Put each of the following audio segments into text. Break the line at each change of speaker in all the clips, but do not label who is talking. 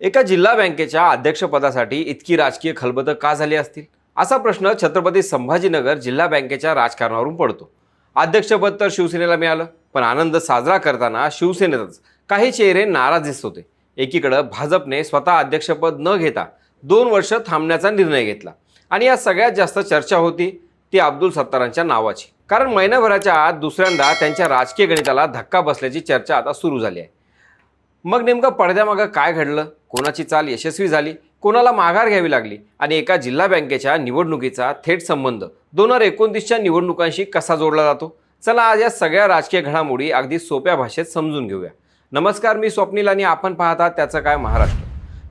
एका जिल्हा बँकेच्या अध्यक्षपदासाठी इतकी राजकीय खलबतं का झाली असतील, असा प्रश्न छत्रपती संभाजीनगर जिल्हा बँकेच्या राजकारणावरून पडतो. अध्यक्षपद तर शिवसेनेला मिळालं, पण आनंद साजरा करताना शिवसेनेतच काही चेहरे नाराज दिसत होते. एकीकडे भाजपने स्वतः अध्यक्षपद न घेता 2 वर्ष थांबण्याचा निर्णय घेतला आणि या सगळ्यात जास्त चर्चा होती ती अब्दुल सत्तारांच्या नावाची. कारण महिनाभराच्या आत दुसऱ्यांदा त्यांच्या राजकीय गणिताला धक्का बसल्याची चर्चा आता सुरू झाली आहे. मग नेमकं पडद्यामागं काय घडलं, कोणाची चाल यशस्वी झाली, कोणाला माघार घ्यावी लागली आणि एका जिल्हा बँकेच्या निवडणुकीचा थेट संबंध 2029च्या निवडणुकांशी कसा जोडला जातो, चला आज या सगळ्या राजकीय घडामोडी अगदी सोप्या भाषेत समजून घेऊया. नमस्कार, मी स्वप्नील आणि आपण पाहता त्याचं काय महाराष्ट्र.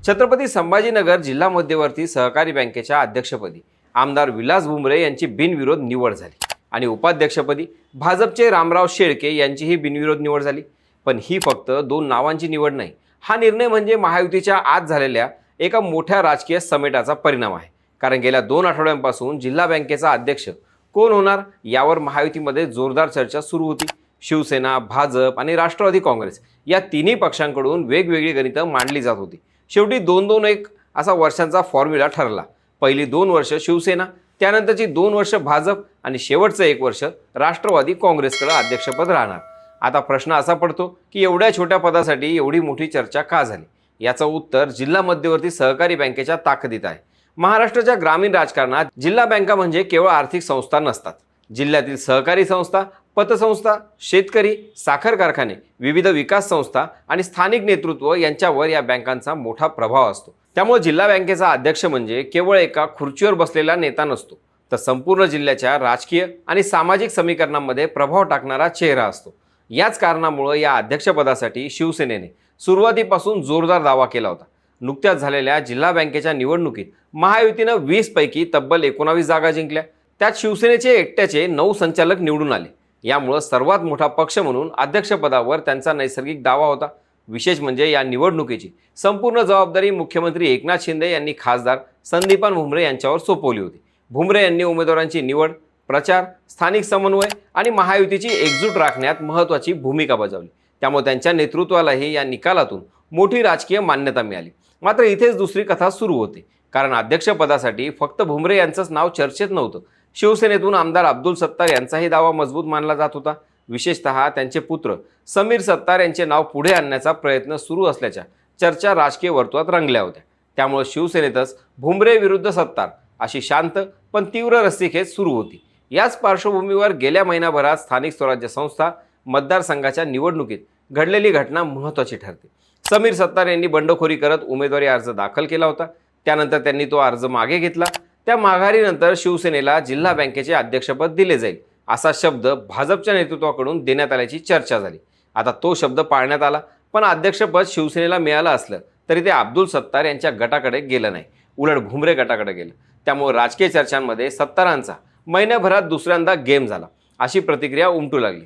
छत्रपती संभाजीनगर जिल्हा मध्यवर्ती सहकारी बँकेच्या अध्यक्षपदी आमदार विलास भुमरे यांची बिनविरोध निवड झाली आणि उपाध्यक्षपदी भाजपचे रामराव शेळके यांचीही बिनविरोध निवड झाली. पण ही फक्त 2 नावांची निवड नाही. हा निर्णय म्हणजे महायुतीच्या आत झालेल्या एका मोठ्या राजकीय समेटाचा परिणाम आहे. कारण गेल्या 2 आठवड्यांपासून जिल्हा बँकेचा अध्यक्ष कोण होणार यावर महायुतीमध्ये जोरदार चर्चा सुरू होती. शिवसेना, भाजप आणि राष्ट्रवादी काँग्रेस या तिन्ही पक्षांकडून वेगवेगळी गणितं मांडली जात होती. शेवटी 2-2-1 असा वर्षांचा फॉर्म्युला ठरला. पहिली 2 वर्ष शिवसेना, त्यानंतरची 2 वर्ष भाजप आणि शेवटचं 1 वर्ष राष्ट्रवादी काँग्रेसकडे अध्यक्षपद राहणार. आता प्रश्न असा पडतो की एवढ्या छोट्या पदासाठी एवढी मोठी चर्चा का झाली. याचं उत्तर जिल्हा मध्यवर्ती सहकारी बँकेच्या ताकदीत आहे. महाराष्ट्राच्या ग्रामीण राजकारणात जिल्हा बँका म्हणजे केवळ आर्थिक संस्था नसतात. जिल्ह्यातील सहकारी संस्था, पतसंस्था, शेतकरी, साखर कारखाने, विविध विकास संस्था आणि स्थानिक नेतृत्व यांच्यावर या बँकांचा मोठा प्रभाव असतो. त्यामुळे जिल्हा बँकेचा अध्यक्ष म्हणजे केवळ एका खुर्चीवर बसलेला नेता नसतो, तर संपूर्ण जिल्ह्याच्या राजकीय आणि सामाजिक समीकरणांमध्ये प्रभाव टाकणारा चेहरा असतो. याच कारणामुळे या अध्यक्षपदासाठी शिवसेनेने सुरुवातीपासून जोरदार दावा केला होता. नुकत्याच झालेल्या जिल्हा बँकेच्या निवडणुकीत महायुतीनं 20 पैकी तब्बल 19 जागा जिंकल्या. त्यात शिवसेनेचे एकट्याचे 9 संचालक निवडून आले. यामुळे सर्वात मोठा पक्ष म्हणून अध्यक्षपदावर त्यांचा नैसर्गिक दावा होता. विशेष म्हणजे या निवडणुकीची संपूर्ण जबाबदारी मुख्यमंत्री एकनाथ शिंदे यांनी खासदार संदीपान भुमरे यांच्यावर सोपवली होती. भुमरे यांनी उमेदवारांची निवड, प्रचार, स्थानिक समन्वय आणि महायुतीची एकजूट राखण्यात महत्त्वाची भूमिका बजावली. त्यामुळे त्यांच्या नेतृत्वालाही या निकालातून मोठी राजकीय मान्यता मिळाली. मात्र इथेच दुसरी कथा सुरू होते. कारण अध्यक्षपदासाठी फक्त भुमरे यांचंच नाव चर्चेत नव्हतं. शिवसेनेतून आमदार अब्दुल सत्तार यांचाही दावा मजबूत मानला जात होता. विशेषतः त्यांचे पुत्र समीर सत्तार यांचे नाव पुढे आणण्याचा प्रयत्न सुरू असल्याच्या चर्चा राजकीय वर्तुळात रंगल्या होत्या. त्यामुळे शिवसेनेतच भुमरे विरुद्ध सत्तार अशी शांत पण तीव्र रस्सीखेच सुरू होती. याच पार्श्वभूमीवर गेल्या महिनाभरात स्थानिक स्वराज्य संस्था मतदारसंघाच्या निवडणुकीत घडलेली घटना महत्त्वाची ठरते. समीर सत्तार यांनी बंडखोरी करत उमेदवारी अर्ज दाखल केला होता. त्यानंतर त्यांनी तो अर्ज मागे घेतला. त्या माघारीनंतर शिवसेनेला जिल्हा बँकेचे अध्यक्षपद दिले जाईल असा शब्द भाजपच्या नेतृत्वाकडून देण्यात आल्याची चर्चा झाली. आता तो शब्द पाळण्यात आला, पण अध्यक्षपद शिवसेनेला मिळालं असलं तरी ते अब्दुल सत्तार यांच्या गटाकडे गेलं नाही, उलट भुमरे गटाकडे गेलं. त्यामुळे राजकीय चर्चांमध्ये सत्तारांचा महिन्याभरात दुसऱ्यांदा गेम झाला अशी प्रतिक्रिया उमटू लागली.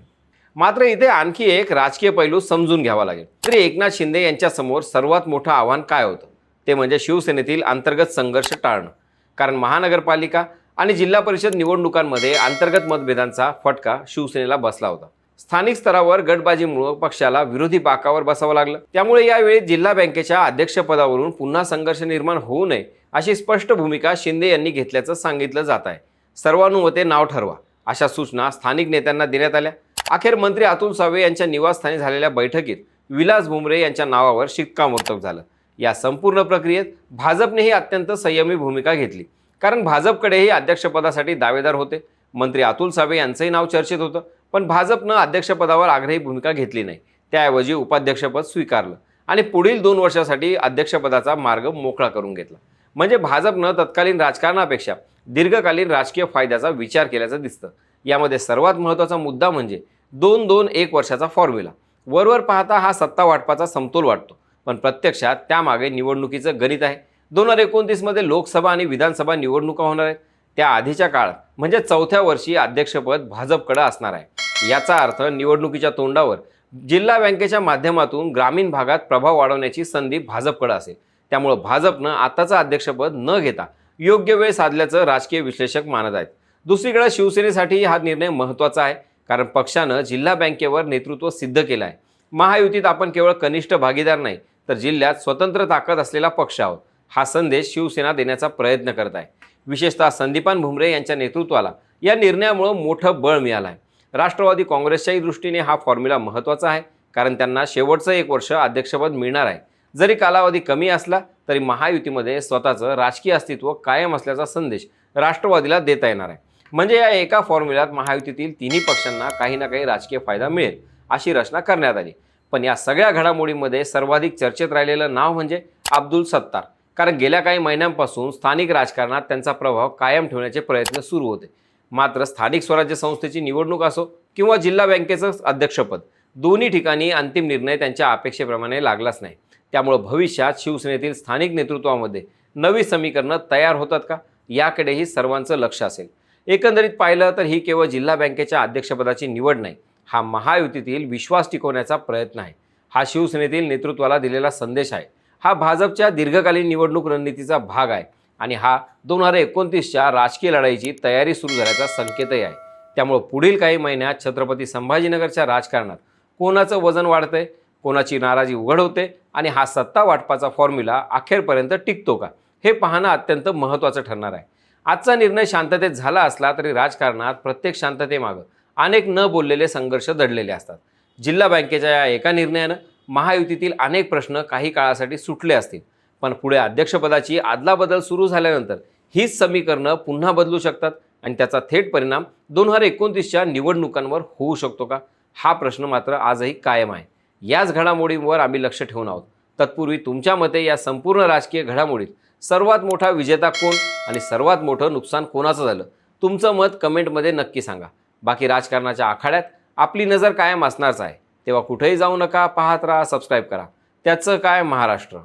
मात्र इथे आणखी एक राजकीय पैलू समजून घ्यावा लागेल. तरी एकनाथ शिंदे यांच्यासमोर सर्वात मोठं आव्हान काय होतं ते म्हणजे शिवसेनेतील अंतर्गत संघर्ष टाळणं. कारण महानगरपालिका आणि जिल्हा परिषद निवडणुकांमध्ये अंतर्गत मतभेदांचा फटका शिवसेनेला बसला होता. स्थानिक स्तरावर गटबाजीमुळे पक्षाला विरोधी बाकावर बसावं लागलं. त्यामुळे यावेळी जिल्हा बँकेच्या अध्यक्षपदावरून पुन्हा संघर्ष निर्माण होऊ नये अशी स्पष्ट भूमिका शिंदे यांनी घेतल्याचं सांगितलं जात आहे. सर्वानुमते नाव ठरवा अशा सूचना स्थानिक नेत्यांना देण्यात आल्या. अखेर मंत्री अतुल सावे यांच्या निवासस्थानी झालेल्या बैठकीत विलास भुमरे यांच्या नावावर शिक्कामोर्तब झालं. या संपूर्ण प्रक्रियेत भाजपनेही अत्यंत संयमी भूमिका घेतली. कारण भाजपकडेही अध्यक्षपदासाठी दावेदार होते. मंत्री अतुल सावे यांचंही नाव चर्चेत होतं, पण भाजपनं अध्यक्षपदावर आग्रही भूमिका घेतली नाही. त्याऐवजी उपाध्यक्षपद स्वीकारलं आणि पुढील 2 वर्षासाठी अध्यक्षपदाचा मार्ग मोकळा करून घेतला. म्हणजे भाजपनं तत्कालीन राजकारणापेक्षा दीर्घकालीन राजकीय फायद्याचा विचार केल्याचं दिसतं. यामध्ये सर्वात महत्त्वाचा मुद्दा म्हणजे 2-2-1 वर्षाचा फॉर्म्युला. वरवर पाहता हा सत्ता वाटपाचा समतोल वाटतो, पण प्रत्यक्षात त्यामागे निवडणुकीचं गणित आहे. 2029 मध्ये लोकसभा आणि विधानसभा निवडणुका होणार आहेत. त्या आधीच्या काळात म्हणजे 4थ्या वर्षी अध्यक्षपद भाजपकडे असणार आहे. याचा अर्थ निवडणुकीच्या तोंडावर जिल्हा बँकेच्या माध्यमातून ग्रामीण भागात प्रभाव वाढवण्याची संधी भाजपकडे असेल. त्यामुळे भाजपनं आताचं अध्यक्षपद न घेता योग्य वेळ साधल्याचं राजकीय विश्लेषक मानत आहेत. दुसरीकडे शिवसेनेसाठी हा निर्णय महत्त्वाचा आहे. कारण पक्षानं जिल्हा बँकेवर नेतृत्व सिद्ध केलं आहे. महायुतीत आपण केवळ कनिष्ठ भागीदार नाही तर जिल्ह्यात स्वतंत्र ताकद असलेला पक्ष आहोत हा संदेश शिवसेना देण्याचा प्रयत्न करत आहे. विशेषतः संदीपान भुमरे यांच्या नेतृत्वाला या निर्णयामुळे मोठं बळ मिळालं आहे. राष्ट्रवादी काँग्रेसच्याही दृष्टीने हा फॉर्म्युला महत्त्वाचा आहे, कारण त्यांना शेवटचं 1 वर्ष अध्यक्षपद मिळणार आहे. जरी कालावधी कमी असला तरी महायुतीमध्ये स्वतःचं राजकीय अस्तित्व कायम असल्याचा संदेश राष्ट्रवादीला देता येणार आहे. म्हणजे या एका फॉर्म्युल्यात महायुतीतील तिन्ही पक्षांना काही ना काही राजकीय फायदा मिळेल अशी रचना करण्यात आली. पण या सगळ्या घडामोडींमध्ये सर्वाधिक चर्चेत राहिलेलं नाव म्हणजे अब्दुल सत्तार, कारण गेल्या काही महिन्यांपासून स्थानिक राजकारणात त्यांचा प्रभाव कायम ठेवण्याचे प्रयत्न सुरू होते. मात्र स्थानिक स्वराज्य संस्थेची निवडणूक असो किंवा जिल्हा बँकेचं अध्यक्षपद, दोन्ही ठिकाणी अंतिम निर्णय त्यांच्या अपेक्षेप्रमाणे लागलाच नाही. त्यामुळे भविष्यात शिवसेनेतील स्थानिक नेतृत्वामध्ये नवी समीकरणं तयार होतात का, याकडेही सर्वांचं लक्ष असेल. एकंदरीत पाहिलं तर ही केवळ जिल्हा बँकेच्या अध्यक्षपदाची निवड नाही, हा महायुतीतील विश्वास टिकवण्याचा प्रयत्न आहे. हा शिवसेनेतील नेतृत्वाला दिलेला संदेश आहे. हा भाजपच्या दीर्घकालीन निवडणूक रणनीतीचा भाग आहे आणि हा 2029च्या राजकीय लढाईची तयारी सुरू झाल्याचा संकेतही आहे. त्यामुळे पुढील काही महिन्यात छत्रपती संभाजीनगरच्या राजकारणात कोणाचं वजन वाढतंय, कोणाची नाराजी उघड होते आणि हा सत्ता वाटपाचा फॉर्म्युला अखेरपर्यंत टिकतो का, हे पाहणं अत्यंत महत्त्वाचं ठरणार आहे. आजचा निर्णय शांततेत झाला असला तरी राजकारणात प्रत्येक शांततेमागं अनेक न बोललेले संघर्ष दडलेले असतात. जिल्हा बँकेच्या या एका निर्णयानं महायुतीतील अनेक प्रश्न काही काळासाठी सुटले असतील, पण पुढे अध्यक्षपदाची अदलाबदल सुरू झाल्यानंतर हीच समीकरणं पुन्हा बदलू शकतात आणि त्याचा थेट परिणाम 2029च्या निवडणुकांवर होऊ शकतो का, हा प्रश्न मात्र आजही कायम आहे. याच घडामोडींवर आम्ही लक्ष ठेवून आहोत. तत्पूर्वी तुमच्या मते या संपूर्ण राजकीय घडामोडीत सर्वात मोठा विजेता कोण आणि सर्वात मोठं नुकसान कोणाचं झालं, तुमचं मत कमेंटमध्ये नक्की सांगा. बाकी राजकारणाच्या आखाड्यात आपली नजर कायम असणारच आहे. तेव्हा कुठेही जाऊ नका, पाहत राहा, सबस्क्राईब करा. त्याचं काय महाराष्ट्र.